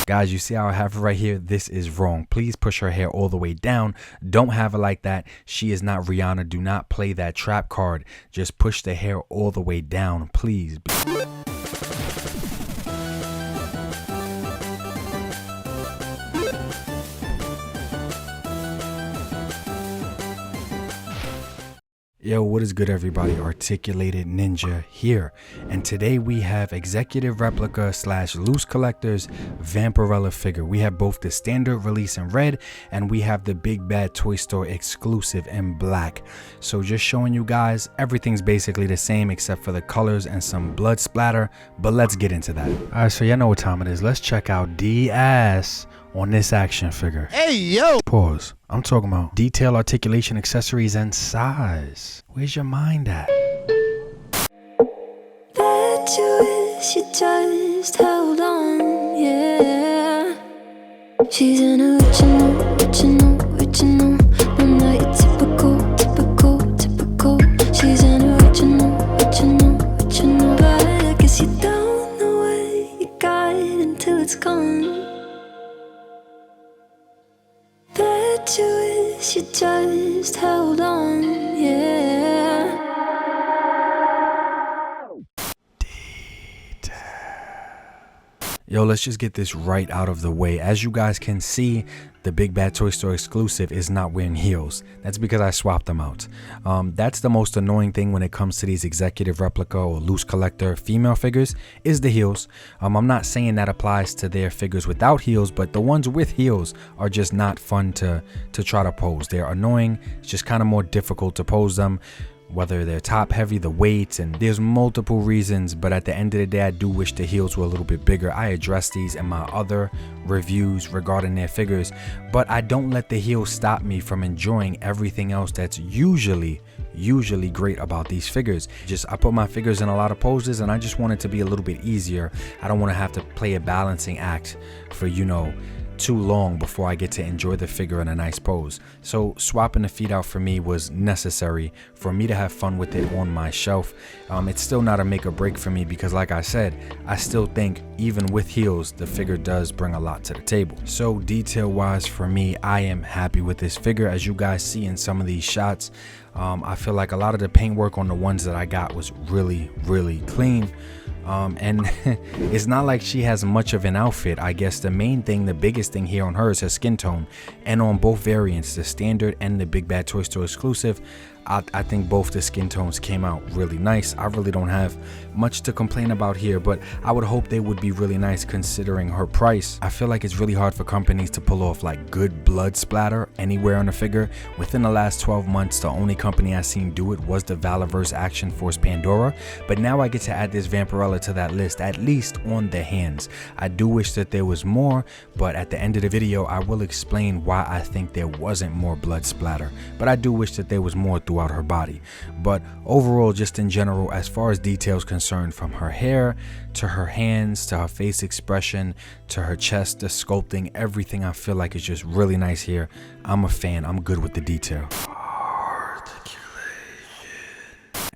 Guys, you see how I have it right here? This is wrong. Please push her hair all the way down. Don't have it like that. She is not Rihanna. Do not play that trap card. Just push the hair all the way down, please. Yo, what is good everybody? Articulated Ninja here, and today we have executive replica slash loose collectors Vampirella figure. We have both the standard release in red and we have the Big Bad Toy Store exclusive in black. So just showing you guys, everything's basically the same except for the colors and some blood splatter, but let's get into that. Alright, so y'all know what time it is. Let's check out the ass on this action figure. Hey yo! Pause. I'm talking about detail, articulation, accessories, and size. Where's your mind at? Bet you wish you just held on, yeah. She's an original. I'm not your typical. She's an original. But I guess you don't know what you got until it's gone. Bet you wish you just held on, yeah. Yo, let's just get this right out of the way. As you guys can see, the Big Bad Toy Store exclusive is not wearing heels. That's because I swapped them out. That's the most annoying thing when it comes to these executive replica or loose collector female figures is the heels. I'm not saying that applies to their figures without heels, but the ones with heels are just not fun to try to pose. They're annoying. It's just kind of more difficult to pose them, whether they're top heavy, the weight, and there's multiple reasons. But at the end of the day, I do wish the heels were a little bit bigger. I addressed these in my other reviews regarding their figures, but I don't let the heels stop me from enjoying everything else that's usually great about these figures. I put my figures in a lot of poses and I just want it to be a little bit easier. I don't want to have to play a balancing act for, you know, too long before I get to enjoy the figure in a nice pose. So swapping the feet out for me was necessary for me to have fun with it on my shelf. It's still not a make or break for me because, like I said, I still think even with heels the figure does bring a lot to the table. So detail wise for me, I am happy with this figure. As you guys see in some of these shots, I feel like a lot of the paintwork on the ones that I got was really clean. And it's not like she has much of an outfit. I guess the biggest thing here on her is her skin tone, and on both variants, the standard and the Big Bad Toy Store exclusive, I think both the skin tones came out really nice. I really don't have much to complain about here, but I would hope they would be really nice considering her price. I feel like it's really hard for companies to pull off like good blood splatter anywhere on a figure. Within the last 12 months, the only company I've seen do it was the Valorverse Action Force Pandora, but now I get to add this Vampirella to that list, at least on the hands. I do wish that there was more, but at the end of the video, I will explain why I think there wasn't more blood splatter, but I do wish that there was more throughout her body. But overall, just in general, as far as details concerned, from her hair to her hands to her face expression to her chest, the sculpting, everything I feel like is just really nice here. I'm a fan. I'm good with the detail.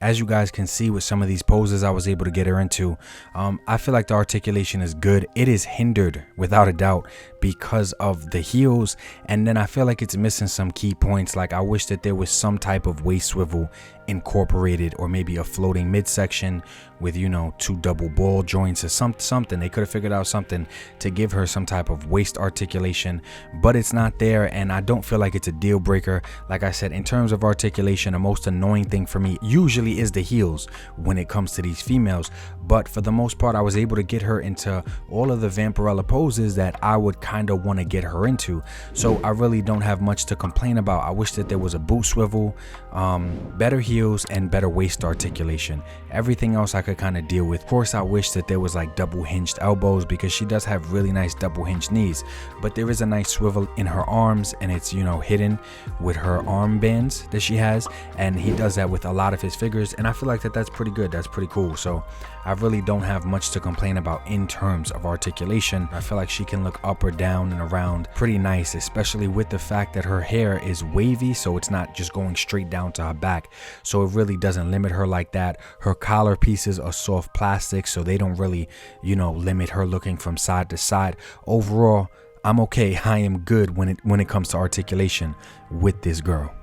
As you guys can see with some of these poses I was able to get her into, I feel like the articulation is good. It is hindered without a doubt because of the heels, and then I feel like it's missing some key points. Like I wish that there was some type of waist swivel incorporated, or maybe a floating midsection with, you know, two double ball joints or something. They could have figured out something to give her some type of waist articulation, but it's not there, and I don't feel like it's a deal breaker. Like I said, in terms of articulation, the most annoying thing for me usually is the heels when it comes to these females, but for the most part I was able to get her into all of the Vampirella poses that I would kind of want to get her into. So I really don't have much to complain about. I wish that there was a boot swivel, better heels, and better waist articulation. Everything else I could kind of deal with. Of course, I wish that there was like double hinged elbows, because she does have really nice double hinged knees, but there is a nice swivel in her arms, and it's, you know, hidden with her armbands that she has, and he does that with a lot of his figures, and I feel like that's pretty good. That's pretty cool. So I really don't have much to complain about in terms of articulation. I feel like she can look up or down and around pretty nice, especially with the fact that her hair is wavy, so it's not just going straight down to her back, so it really doesn't limit her like that. Her collar pieces are soft plastic, so they don't really, you know, limit her looking from side to side. Overall, I'm okay. I am good when it comes to articulation with this girl.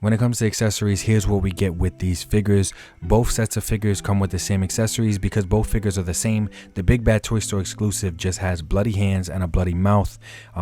When it comes to accessories, here's what we get with these figures. Both sets of figures come with the same accessories because both figures are the same. The Big Bad Toy Store exclusive just has bloody hands and a bloody mouth.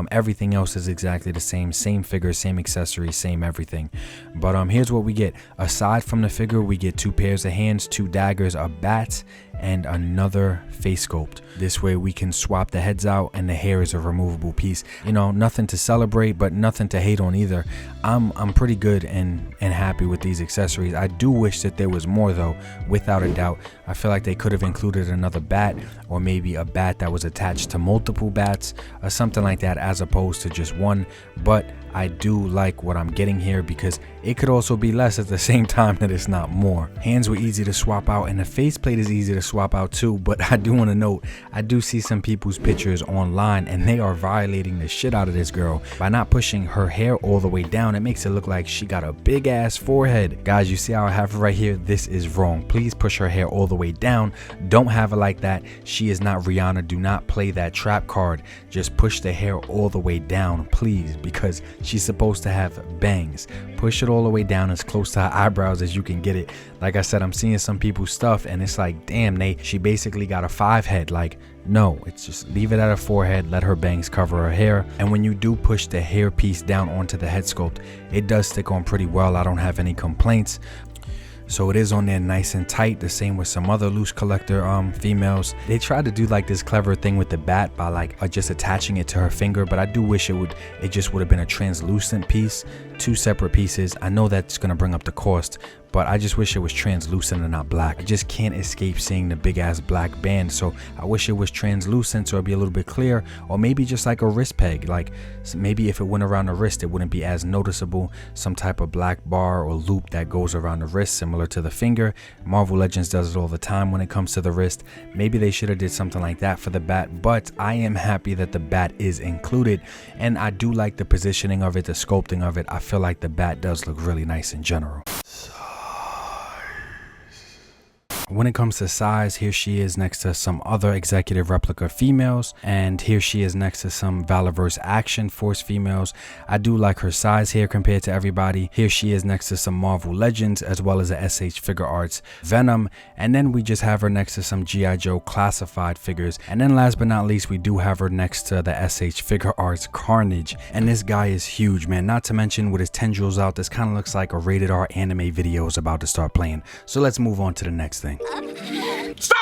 Everything else is exactly the same figure, same accessories, same everything. But here's what we get. Aside from the figure, we get 2 pairs of hands, 2 daggers, a bat, and another face sculpt. This way we can swap the heads out and the hair is a removable piece. You know, nothing to celebrate, but nothing to hate on either. I'm pretty good and happy with these accessories. I do wish that there was more though, without a doubt. I feel like they could have included another bat, or maybe a bat that was attached to multiple bats or something like that, as opposed to just one. But I do like what I'm getting here because it could also be less at the same time that it's not more. Hands were easy to swap out and the faceplate is easy to swap out too, but I do want to note, I do see some people's pictures online and they are violating the shit out of this girl by not pushing her hair all the way down. It makes it look like she got a big ass forehead. Guys, you see how I have her right here? This is wrong. Please push her hair all the way down. Don't have it like that. She is not Rihanna. Do not play that trap card. Just push the hair all the way down, please, because she's supposed to have bangs. Push it all the way down as close to her eyebrows as you can get it. Like I said, I'm seeing some people's stuff and it's like, damn, she basically got a 5 head. Like, no, it's just leave it at her forehead, let her bangs cover her hair. And when you do push the hair piece down onto the head sculpt, it does stick on pretty well. I don't have any complaints. So it is on there nice and tight. The same with some other LooseCollector females. They tried to do like this clever thing with the bat by like just attaching it to her finger, but I do wish it just would have been a translucent piece, 2 separate pieces. I know that's gonna bring up the cost, but I just wish it was translucent and not black. I just can't escape seeing the big ass black band, so I wish it was translucent so it'd be a little bit clear, or maybe just like a wrist peg. Like maybe if it went around the wrist, it wouldn't be as noticeable. Some type of black bar or loop that goes around the wrist, similar to the finger. Marvel Legends does it all the time when it comes to the wrist. Maybe they should have did something like that for the bat, but I am happy that the bat is included, and I do like the positioning of it, the sculpting of it. I feel like the bat does look really nice in general. When it comes to size, here she is next to some other executive replica females, and here she is next to some Valorverse Action Force females. I do like her size here compared to everybody. Here she is next to some Marvel Legends as well as a SH Figure Arts Venom, and then we just have her next to some G.I. Joe classified figures, and then last but not least we do have her next to the SH Figure Arts Carnage, and this guy is huge, man. Not to mention with his tendrils out, this kind of looks like a rated R anime video is about to start playing. So let's move on to the next thing. Stop!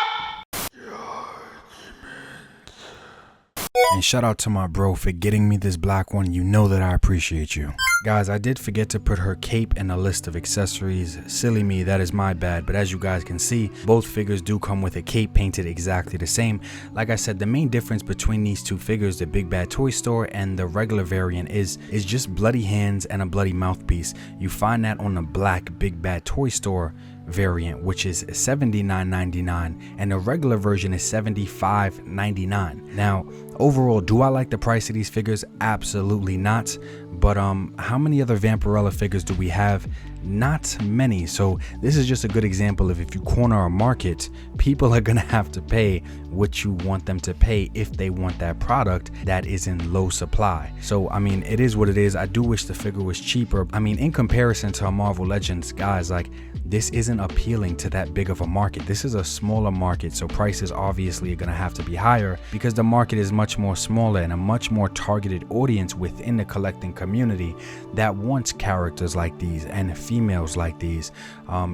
And shout out to my bro for getting me this black one. You know that I appreciate you. Guys, I did forget to put her cape in a list of accessories. Silly me, that is my bad. But as you guys can see, both figures do come with a cape painted exactly the same. Like I said, the main difference between these two figures, the Big Bad Toy Store and the regular variant, is just bloody hands and a bloody mouthpiece. You find that on the black Big Bad Toy Store variant, which is $79.99, and the regular version is $75.99. Now, overall, do I like the price of these figures? Absolutely not. But how many other Vampirella figures do we have? Not many. So this is just a good example of if you corner a market, people are gonna have to pay what you want them to pay if they want that product that is in low supply. So I mean, it is what it is. I do wish the figure was cheaper. I mean, in comparison to a Marvel Legends, guys, like, this isn't appealing to that big of a market. This is a smaller market, so prices obviously are gonna have to be higher because the market is much more smaller and a much more targeted audience within the collecting community that wants characters like these and females like these.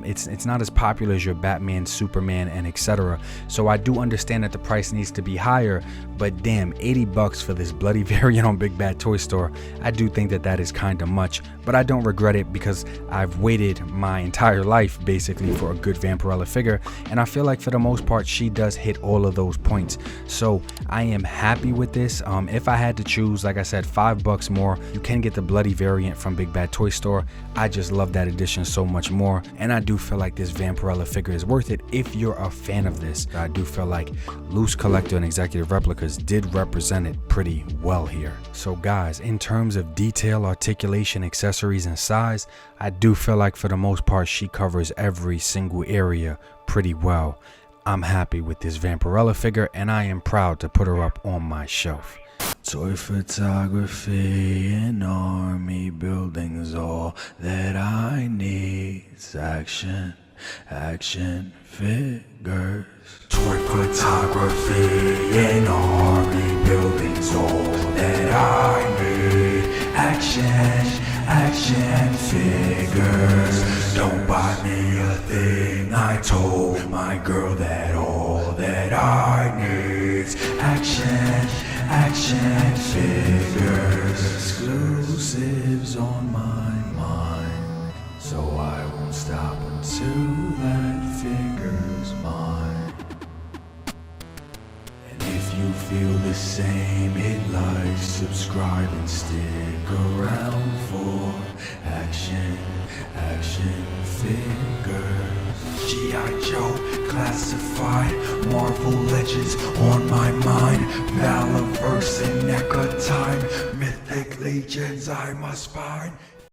It's not as popular as your Batman, Superman, and etc. So I do understand that the price needs to be higher, but damn, $80 for this bloody variant on Big Bad Toy Store, I do think that that is kind of much, but I don't regret it because I've waited my entire life rife basically for a good Vampirella figure, and I feel like for the most part she does hit all of those points. So I am happy with this. If I had to choose, like I said, $5 more, you can get the bloody variant from Big Bad Toy Store. I just love that edition so much more, and I do feel like this Vampirella figure is worth it if you're a fan of this. I do feel like LooseCollector and Executive Replicas did represent it pretty well here. So guys, in terms of detail, articulation, accessories, and size, I do feel like for the most part she covers every single area pretty well. I'm happy with this Vampirella figure, and I am proud to put her up on my shelf. Toy photography and army buildings, all that I need is action figures. Toy photography and army buildings, all that I need action figures. Don't buy me a thing, I told my girl that all that I need's action figures. Exclusives on my mind, so I won't stop until that figure's mine. And if you feel the same, hit like, subscribe, and stick around for action figures. G.I. Joe, classified, Marvel Legends on my mind, Valorverse and NECA time, Mythic Legions I must find.